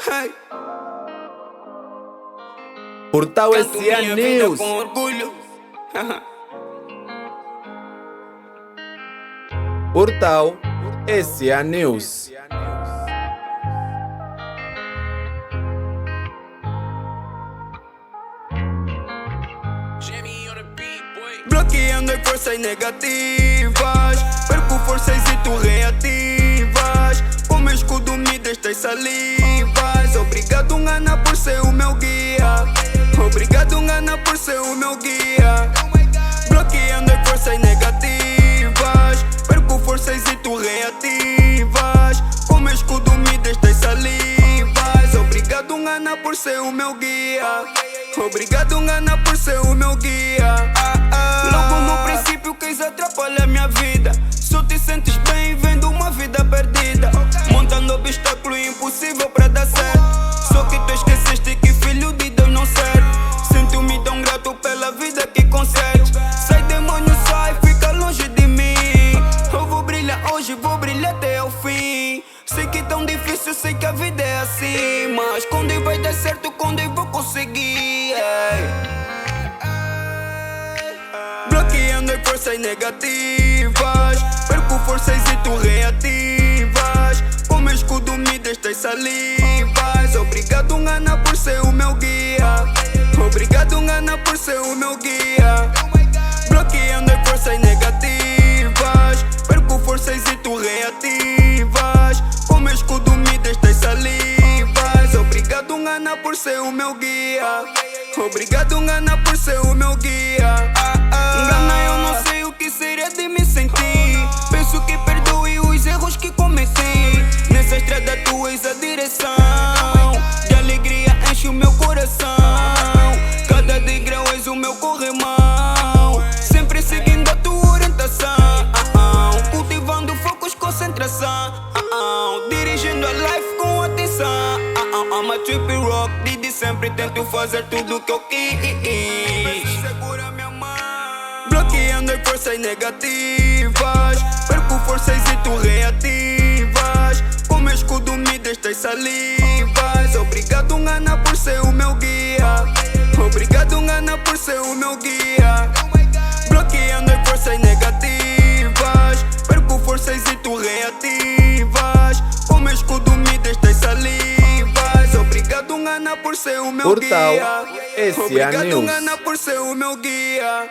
Hey. Portal Canto SA minha vida News. com orgulho. Portal SA News. Bloqueando as forças negativas, perco forças e tu reativas. Com meu escudo me destas salivas. Obrigado, Ana, por ser o meu guia. Obrigado, Ana, por ser o meu guia. Bloqueando as forças negativas, perco forças e tu reativas. Com meu escudo me destas salivas. Obrigado, Ana, por ser o meu guia. Obrigado, Ana, por ser o meu guia. Logo no princípio quis atrapalhar minha vida. Só te sentes bem vendo uma vida perdida, montando obstáculo impossível pra dar certo. Só que tu esqueceste que filho de Deus não serve. Sinto-me tão grato pela vida que concedes. Sai demônio, sai, fica longe de mim. Eu vou brilhar hoje, vou brilhar até ao fim. Sei que é tão difícil, sei que a vida é assim, mas quando vai dar certo, quando eu vou conseguir. Bloqueando as forças negativas, perco forças e tu reativas. Com meu escudo me destas salivas. Obrigado, Ana, por ser o meu guia. Obrigado, Ana, por ser o meu guia. Bloqueando as forças negativas, perco forças e tu reativas. Com meu escudo me destas salivas. Obrigado, Ana, por ser o meu guia. Obrigado, Ana, por ser o meu guia. Engana, eu não sei o que seria de me sentir. Penso que perdoe os erros que cometi. Nessa estrada tu és a direção. De alegria enche o meu coração. Cada degrau és o meu corrimão. Sempre seguindo a tua orientação. Cultivando focos, concentração. Dirigindo a life com atenção. I'm a trip rock, Didi, sempre tento fazer tudo que eu quis. Segura minha mão. Bloqueando as forças negativas, perco forças e tu reativas. Com meu escudo me destas salivas. Obrigado, Ana, por ser o meu guia. Obrigado, Ana, por ser o meu guia. Bloqueando as forças negativas, perco forças e tu reativas. Com meu escudo me destas salivas. Obrigado, Ana, por ser o meu Portal guia. SA Obrigado, News. Ana, por ser o meu guia.